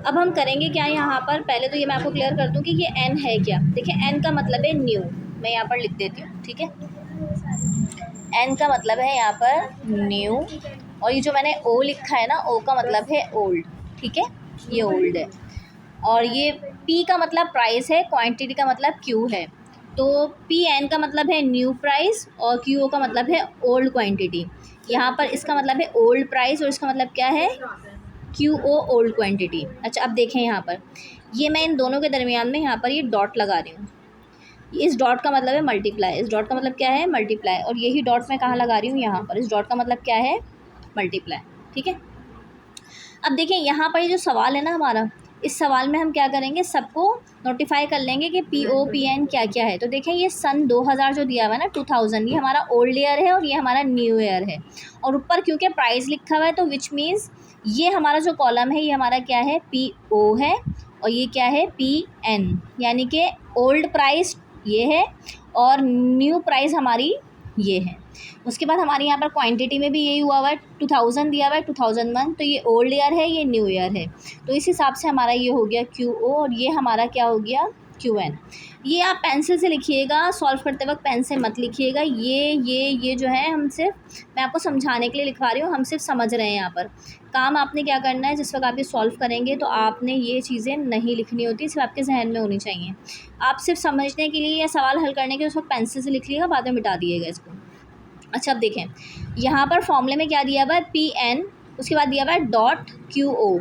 अब हम करेंगे क्या यहाँ पर, पहले तो ये मैं आपको क्लियर कर दूँ कि ये एन है क्या। देखिए एन का मतलब है न्यू, मैं यहाँ पर लिख देती हूँ, ठीक है। एन का मतलब है यहाँ पर न्यू, और ये जो मैंने ओ लिखा है ना, ओ का मतलब है ओल्ड, ठीक है, ये ओल्ड है। और ये पी का मतलब प्राइस है, क्वांटिटी का मतलब क्यू है। तो पी एन का मतलब है न्यू प्राइस और क्यू ओ का मतलब है ओल्ड क्वांटिटी। यहाँ पर इसका मतलब है ओल्ड प्राइस और इसका मतलब क्या है, क्यू ओ ओल्ड क्वांटिटी। अच्छा अब देखें यहाँ पर, ये मैं इन दोनों के दरमियान में यहाँ पर ये डॉट लगा रही हूँ। इस डॉट का मतलब है मल्टीप्लाई, इस डॉट का मतलब क्या है, मल्टीप्लाई, और यही डॉट मैं कहाँ लगा रही हूँ, यहाँ पर। इस डॉट का मतलब क्या है, मल्टीप्लाई, ठीक है। अब देखिए यहाँ पर ये जो सवाल है ना हमारा, इस सवाल में हम क्या करेंगे, सबको नोटिफाई कर लेंगे कि पी ओ पी एन क्या क्या है। तो देखें ये सन 2000 जो दिया हुआ है ना, 2000, ये हमारा ओल्ड ईयर है और ये हमारा न्यू ईयर है। और ऊपर क्योंकि प्राइस लिखा हुआ है तो विच मीन्स ये हमारा जो कॉलम है ये हमारा क्या है, पी ओ है, और ये क्या है, पी एन, यानी कि ओल्ड प्राइस ये है और न्यू प्राइस हमारी ये है। उसके बाद हमारे यहाँ पर क्वांटिटी में भी यही हुआ हुआ है, 2000 दिया हुआ है, 2001, तो ये ओल्ड ईयर है, ये न्यू ईयर है। तो इस हिसाब से हमारा ये हो गया क्यू ओ और ये हमारा क्या हो गया, क्यू एन। ये आप पेंसिल से लिखिएगा, सॉल्व करते वक्त पेन से मत लिखिएगा। ये जो है हम सिर्फ, मैं आपको समझाने के लिए लिखवा रही हूँ, हम सिर्फ समझ रहे हैं। यहाँ पर काम आपने क्या करना है, जिस वक्त आप ये सॉल्व करेंगे तो आपने ये चीज़ें नहीं लिखनी होती, सिर्फ आपके जहन में होनी चाहिए। आप सिर्फ समझने के लिए या सवाल हल करने के लिए उस वक्त पेंसिल से लिख लीजिएगा, बाद में मिटा दिएगा इसको। अच्छा अब देखें यहाँ पर फॉर्मूले में क्या दिया हुआ है, पी एन, उसके बाद दिया हुआ है डॉट क्यू ओ,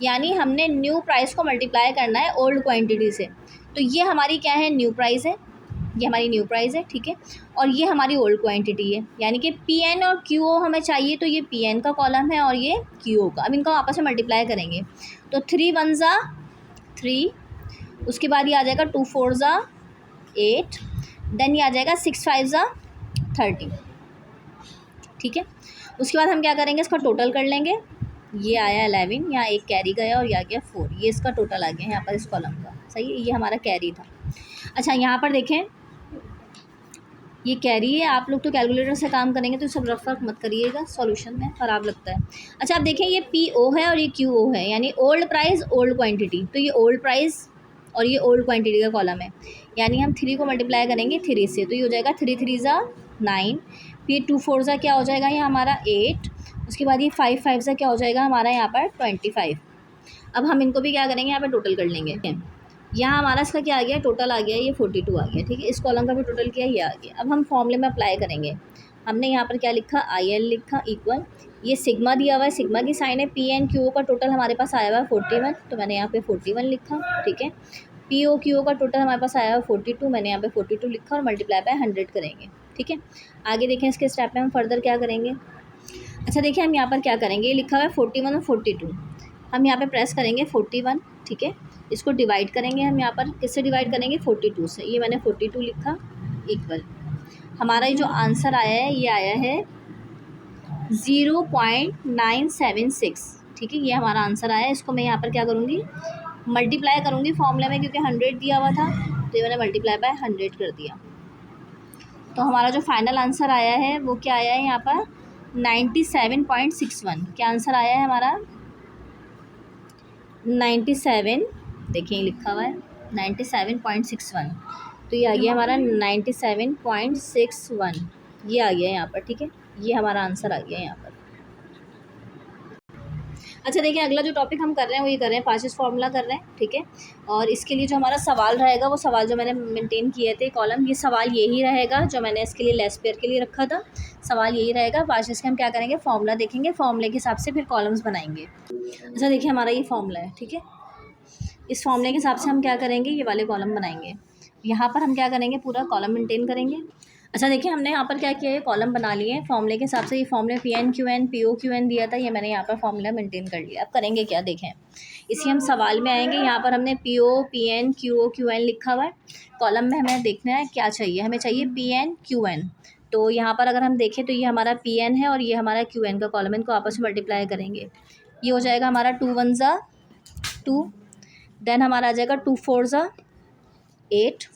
यानी हमने न्यू प्राइस को मल्टीप्लाई करना है ओल्ड क्वांटिटी से। तो ये हमारी क्या है, न्यू प्राइस है, ये हमारी न्यू प्राइस है, ठीक है। और ये हमारी ओल्ड क्वांटिटी है, यानी कि पी एन और क्यू ओ हमें चाहिए, तो ये पी एन का कॉलम है और ये क्यू ओ का। अब इनको आपस में मल्टीप्लाई करेंगे तो 3 1 ज़ा 3, उसके बाद ये आ जाएगा 2 4 ज़ा 8, देन ये आ जाएगा 6 5 ज़ा 30, ठीक है। उसके बाद हम क्या करेंगे, इसका टोटल कर लेंगे। ये आया 11, यहाँ एक कैरी गया और ये आ गया 4, ये इसका टोटल आ गया यहाँ पर इस कॉलम का, सही है, ये हमारा कैरी था। अच्छा यहाँ पर देखें ये कैरी है, आप लोग तो कैलकुलेटर से काम करेंगे तो सब रफ मत करिएगा, सॉल्यूशन में ख़राब लगता है। अच्छा आप देखें ये पी ओ है और ये क्यू ओ है, यानी ओल्ड प्राइस ओल्ड क्वांटिटी, तो ये ओल्ड प्राइस और ये ओल्ड क्वांटिटी का कॉलम है, यानी हम 3 को मल्टीप्लाई करेंगे 3 से, तो ये हो जाएगा 3 3 ज़ा 9, फिर 2 4 ज़ा क्या हो जाएगा ये हमारा 8, उसके बाद ये 5 5 ज़ा क्या हो जाएगा हमारा यहाँ पर 25। अब हम इनको भी क्या करेंगे, यहाँ पर टोटल कर लेंगे। यहाँ हमारा इसका क्या आ गया, टोटल आ गया, ये 42 आ गया, ठीक है। इस कॉलम का भी टोटल किया, ये आ गया। अब हम फॉर्मूले में अप्लाई करेंगे। हमने यहाँ पर क्या लिखा, आई एल लिखा इक्वल, ये सिग्मा दिया हुआ है, सिग्मा की साइन है, पी एन क्यू ओ का टोटल हमारे पास आया हुआ है 41, तो मैंने यहाँ पे 41 लिखा, ठीक है। पी ओ क्यू ओ का टोटल हमारे पास आया हुआ है 42, मैंने यहाँ पे 42 लिखा और मल्टीप्लाई बाय 100 करेंगे, ठीक है। आगे देखें इसके स्टेप में हम फर्दर क्या करेंगे। अच्छा देखिए हम यहाँ पर क्या करेंगे, ये लिखा हुआ है 41 और 42, हम यहाँ पे प्रेस करेंगे 41, ठीक है। इसको डिवाइड करेंगे हम यहाँ पर, किससे डिवाइड करेंगे, 42 से, ये मैंने 42 लिखा इक्वल, हमारा ये जो आंसर आया है ये आया है 0.976, ठीक है। ये हमारा आंसर आया है। इसको मैं यहाँ पर क्या करूँगी, मल्टीप्लाई करूँगी फॉर्मूले में, क्योंकि 100 दिया हुआ था तो ये मैंने मल्टीप्लाई बाय 100 कर दिया। तो हमारा जो फाइनल आंसर आया है वो क्या आया है यहाँ पर 97.61, क्या आंसर आया है हमारा 97, देखिए लिखा हुआ है 97.61, तो ये आ गया हमारा 97.61, ये आ गया यहाँ पर, ठीक है। ये हमारा आंसर आ गया यहाँ पर। अच्छा देखिए अगला जो टॉपिक हम कर रहे हैं वो ये कर रहे हैं, पार्शियल फार्मूला कर रहे हैं, ठीक है। और इसके लिए जो हमारा सवाल रहेगा, वो सवाल जो मैंने मेंटेन किए थे कॉलम, ये सवाल यही रहेगा जो मैंने इसके लिए लेस पेयर के लिए रखा था, सवाल यही रहेगा। पार्शियल के हम क्या करेंगे, फार्मूला देखेंगे, फार्मूले के हिसाब से फिर कॉलम्स बनाएंगे। अच्छा देखिए हमारा ये फार्मूला है, ठीक है। इस फॉर्मूले के हिसाब से हम क्या करेंगे, ये वाले कॉलम बनाएंगे। यहाँ पर हम क्या करेंगे, पूरा कॉलम मेंटेन करेंगे। अच्छा देखिए हमने यहाँ पर क्या किया है, कॉलम बना लिए हैं फॉर्मूले के हिसाब से। ये फॉर्मूले P N Q N P O Q N दिया था, ये मैंने यहाँ पर फॉर्मूला मेंटेन कर लिया। अब करेंगे क्या, देखें इसी हम सवाल में आएंगे। यहाँ पर हमने P O P N Q O Q N लिखा हुआ है, कॉलम में हमें देखना है क्या चाहिए, हमें चाहिए पी एन क्यू एन। तो यहाँ पर अगर हम देखें तो ये हमारा पी एन है और ये हमारा क्यू एन का कॉलम है, इनको आपस में मल्टीप्लाई करेंगे। ये हो जाएगा हमारा 2 1 ज़ा 2, देन हमारा आ जाएगा 2 4 ज़ा 8,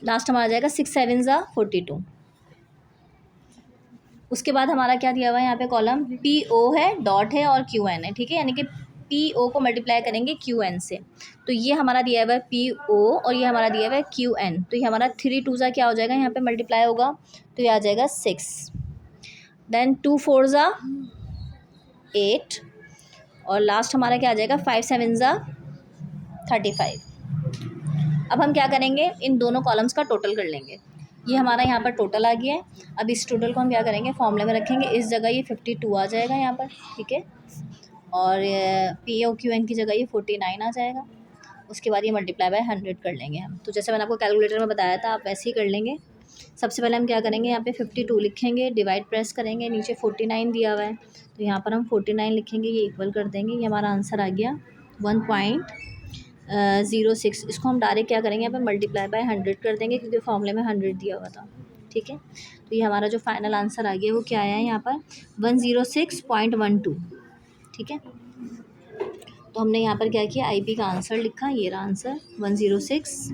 लास्ट हमारा आ जाएगा 6 7 ज़ा 42। उसके बाद हमारा क्या दिया हुआ है यहाँ पे कॉलम, पी ओ है, डॉट है और क्यू एन है, ठीक है। यानी कि पी ओ को मल्टीप्लाई करेंगे क्यू एन से, तो ये हमारा दिया हुआ है पी ओ और ये हमारा दिया हुआ है क्यू एन, तो ये हमारा 3 2 क्या हो जाएगा यहाँ पे मल्टीप्लाई होगा, तो ये आ जाएगा 6, देन 2 4 8 और लास्ट हमारा क्या आ जाएगा 5 7 35। अब हम क्या करेंगे, इन दोनों कॉलम्स का टोटल कर लेंगे। ये हमारा यहाँ पर टोटल आ गया है। अब इस टोटल को हम क्या करेंगे, फॉर्मूले में रखेंगे। इस जगह ये 52 आ जाएगा यहाँ पर, ठीक है, और पी ओ क्यू एन की जगह ये 49 आ जाएगा। उसके बाद ये मल्टीप्लाई बाय 100 कर लेंगे हम। तो जैसे मैंने आपको कैलकुलेटर में बताया था, आप वैसे ही कर लेंगे। सबसे पहले हम क्या करेंगे, यहाँ पे 52 लिखेंगे, डिवाइड प्रेस करेंगे, नीचे 49 दिया हुआ है, तो यहाँ पर हम 49 लिखेंगे, ये इक्वल कर देंगे। ये हमारा आंसर आ गया 1.06। इसको हम डायरेक्ट क्या करेंगे, यहाँ पे मल्टीप्लाई बाय 100 कर देंगे, क्योंकि फॉर्मूले में 100 दिया हुआ था, ठीक है। तो ये हमारा जो फाइनल आंसर आ गया वो क्या आया है यहाँ पर 106.12, ठीक है। तो हमने यहाँ पर क्या किया, आईपी का आंसर लिखा, ये रहा आंसर 106।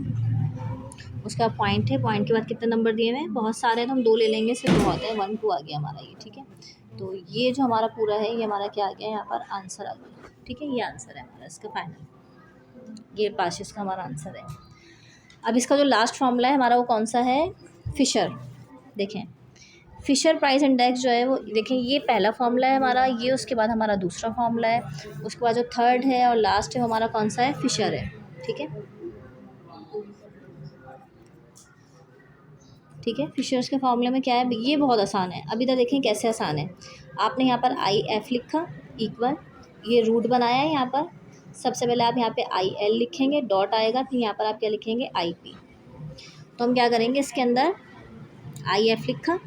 उसका पॉइंट है, पॉइंट के बाद कितने नंबर दिए हुए हैं, बहुत सारे हैं, तो हम 2 ले लेंगे, सिर्फ बहुत है, 1 2 आ गया हमारा ये, ठीक है। तो ये जो हमारा पूरा है, ये हमारा क्या आ गया यहाँ पर आंसर आ गया, ठीक है। ये आंसर है हमारा इसका फाइनल, ये पासिस का हमारा आंसर है। अब इसका जो लास्ट फॉर्मूला है हमारा वो कौन सा है, फिशर। देखें, फिशर प्राइस इंडेक्स जो है वो, देखें ये पहला फॉर्मूला है हमारा, ये उसके बाद हमारा दूसरा फॉर्मूला है, उसके बाद जो थर्ड है और लास्ट है हमारा कौन सा है, फिशर है, ठीक है, ठीक है। फिशर्स के फॉर्मूले में क्या है, ये बहुत आसान है। अब इधर देखें कैसे आसान है। आपने यहाँ पर आई एफ लिखा इक्वल, ये रूट बनाया है यहाँ पर, सबसे पहले आप यहाँ पे आई एल लिखेंगे, डॉट आएगा, फिर यहाँ पर आप क्या लिखेंगे, आई पी। तो हम क्या करेंगे, इसके अंदर आई एफ लिखा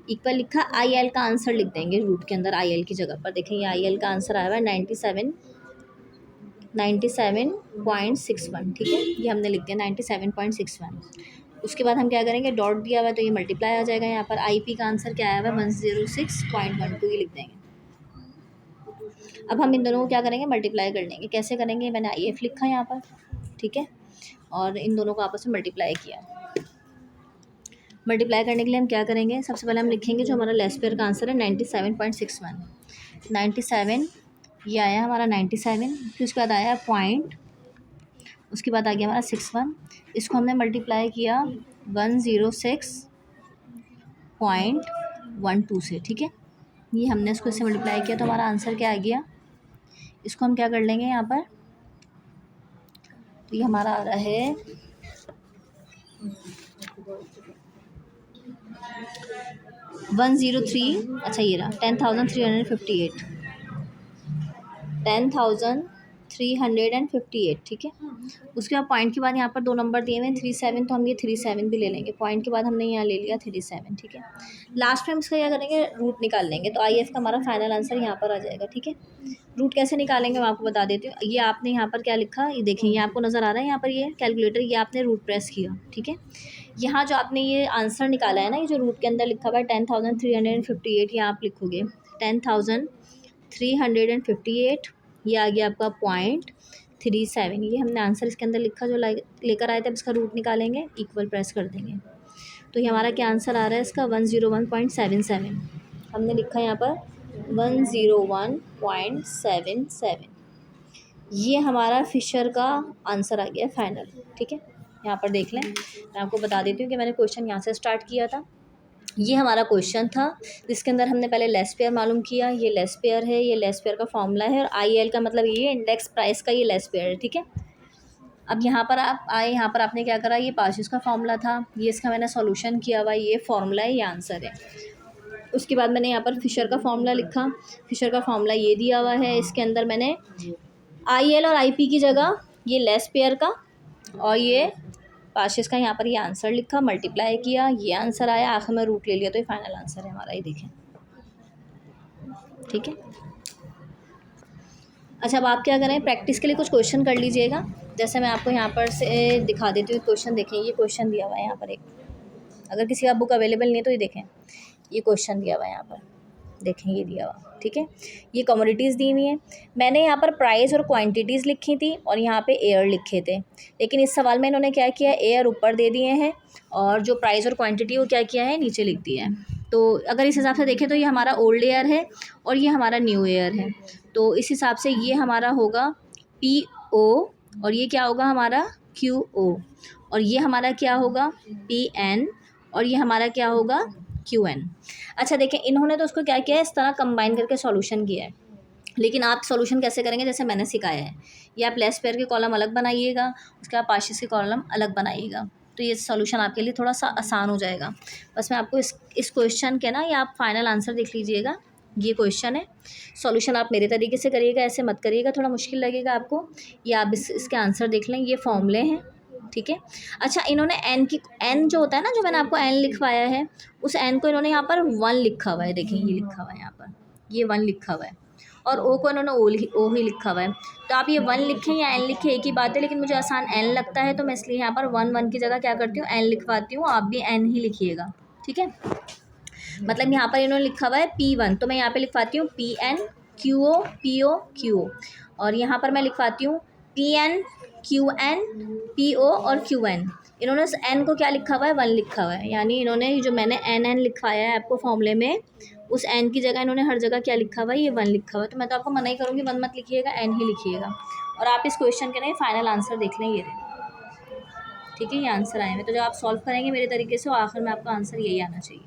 इक्वल लिखा, आई एल का आंसर लिख देंगे रूट के अंदर, आई एल की जगह पर। देखें ये आई एल का आंसर आया हुआ है 97.61, ठीक है, ये हमने लिख दिया 97.61। उसके बाद हम क्या करेंगे, डॉट दिया हुआ है तो ये मल्टीप्लाई आ जाएगा यहाँ पर। आईपी का आंसर क्या आया हुआ है 106.12, ये लिख देंगे। अब हम इन दोनों को क्या करेंगे, मल्टीप्लाई कर लेंगे। कैसे करेंगे, मैंने आई एफ लिखा यहाँ पर, ठीक है, और इन दोनों को आपस में मल्टीप्लाई किया। मल्टीप्लाई करने के लिए हम क्या करेंगे, सबसे पहले हम लिखेंगे जो हमारा लेस पेयर का आंसर है 97.61, 97, ये आया हमारा 97, फिर उसके बाद आया पॉइंट, उसके बाद आ गया हमारा 61, इसको हमने मल्टीप्लाई किया 106.12 से, ठीक है। ये हमने इसको इससे मल्टीप्लाई किया तो हमारा आंसर क्या आ गया। इसको हम क्या कर लेंगे यहाँ पर, तो ये हमारा आ रहा है 103, अच्छा ये रहा 10,358, 10,358, ठीक है। उसके बाद पॉइंट के बाद यहाँ पर 2 नंबर दिए हुए हैं 37, तो हम ये 37 भी ले लेंगे। पॉइंट के बाद हमने यहाँ ले लिया 37, ठीक है। लास्ट में हम इसका क्या करेंगे, रूट निकाल लेंगे, तो आई एफ का हमारा फाइनल आंसर यहाँ पर आ जाएगा, ठीक है। रूट कैसे निकालेंगे मैं आपको बता देती हूँ। ये आपने यहाँ पर क्या लिखा, ये देखें, ये आपको नज़र आ रहा है यहाँ पर ये कैलकुलेटर, ये आपने रूट प्रेस किया, ठीक है। यहाँ जो आपने ये आंसर निकाला है ना, ये जो रूट के अंदर लिखा हुआ है 10,358, ये आप लिखोगे 10,358, ये आ गया आपका 0.37। ये हमने आंसर इसके अंदर लिखा जो लेकर आए थे। अब इसका रूट निकालेंगे, इक्वल प्रेस कर देंगे, तो ये हमारा क्या आंसर आ रहा है इसका 101.77। हमने लिखा यहाँ पर 101.77, ये हमारा फिशर का आंसर आ गया फाइनल, ठीक है। यहाँ पर देख लें, मैं आपको बता देती हूँ कि मैंने क्वेश्चन यहाँ से स्टार्ट किया था। ये हमारा क्वेश्चन था जिसके अंदर हमने पहले लेस पेयर मालूम किया, ये लेस पेयर है, ये लेस पेयर का फॉर्मूला है, और आई एल का मतलब ये इंडेक्स प्राइस का ये लेस पेयर है, ठीक है। अब यहाँ पर आप आए, यहाँ पर आपने क्या करा, ये पार्शियस का फॉर्मूला था, ये इसका मैंने सॉल्यूशन किया हुआ, ये फॉर्मूला है, ये आंसर है। उसके बाद मैंने यहाँ पर फिशर का फॉर्मूला लिखा, फिशर का फॉर्मूला ये दिया हुआ है, इसके अंदर मैंने आई एल और आई पी की जगह ये लेस पेयर का और ये पार्शियस का यहाँ पर ये आंसर लिखा, मल्टीप्लाई किया, ये आंसर आया, आखिर में रूट ले लिया, तो ये फाइनल आंसर है हमारा, ये देखें, ठीक है। अच्छा, अब आप क्या करें, प्रैक्टिस के लिए कुछ क्वेश्चन कर लीजिएगा। जैसे मैं आपको यहाँ पर से दिखा देती हूँ क्वेश्चन। देखें, ये क्वेश्चन दिया हुआ है यहाँ पर एक, अगर किसी का बुक अवेलेबल नहीं है तो ये देखें, ये क्वेश्चन दिया हुआ है यहाँ पर, देखें ये दिया हुआ, ठीक है। ये कमोडिटीज़ दी हुई हैं, मैंने यहाँ पर प्राइस और क्वांटिटीज़ लिखी थी और यहाँ पे एयर लिखे थे, लेकिन इस सवाल में इन्होंने क्या किया, एयर ऊपर दे दिए हैं और जो प्राइस और क्वांटिटी वो क्या किया है, नीचे लिख दिया है। तो अगर इस हिसाब से देखें तो ये हमारा ओल्ड ईयर है और ये हमारा न्यू ईयर है। तो इस हिसाब से ये हमारा होगा PO और ये क्या होगा हमारा QO और ये हमारा क्या होगा PN और ये हमारा क्या होगा QN। अच्छा देखें, इन्होंने तो उसको क्या किया है, इस तरह कंबाइन करके सॉल्यूशन किया है, लेकिन आप सॉल्यूशन कैसे करेंगे जैसे मैंने सिखाया है। ये आप लेस पेयर के कॉलम अलग बनाइएगा, उसके बाद पार्शियस के कॉलम अलग बनाइएगा, तो ये सॉल्यूशन आपके लिए थोड़ा सा आसान हो जाएगा। बस मैं आपको इस क्वेश्चन के ना, ये आप फाइनल आंसर देख लीजिएगा, ये क्वेश्चन है। सॉल्यूशन आप मेरे तरीके से करिएगा, ऐसे मत करिएगा, थोड़ा मुश्किल लगेगा आपको। ये आप इसके आंसर देख लें, ये फॉर्मूले हैं, ठीक है। अच्छा, इन्होंने एन जो होता है ना, जो मैंने आपको एन लिखवाया है, उस एन को इन्होंने यहाँ पर 1 लिखा हुआ है। देखें ये लिखा हुआ है यहाँ पर, ये 1 लिखा हुआ है और ओ को इन्होंने ओ ही लिखा हुआ है। तो आप ये 1 लिखें या एन लिखें एक ही बात है, लेकिन मुझे आसान एन लगता है तो मैं इसलिए यहाँ पर 1 की जगह क्या करती हूँ, एन लिखवाती हूँ। आप भी एन ही लिखिएगा, ठीक है। मतलब यहाँ पर इन्होंने लिखा हुआ है P1, तो मैं यहाँ पे लिखवाती हूँ PN QO PO QO और यहाँ पर मैं लिखवाती हूँ PN QN PO और QN। इन्होंने उस N को क्या लिखा हुआ है, 1 लिखा हुआ है, यानी इन्होंने जो मैंने NN लिखवाया है आपको फॉर्मूले में, उस N की जगह इन्होंने हर जगह क्या लिखा हुआ है, ये 1 लिखा हुआ है। तो मैं तो आपको मना ही करूँगी, 1 मत लिखिएगा, N ही लिखिएगा। और आप इस क्वेश्चन के ना फाइनल आंसर देख लें, ये रहे, ठीक है, ये आंसर आए हैं। तो जब आप सॉल्व करेंगे मेरे तरीके से, आखिर में आपका आंसर यही आना चाहिए।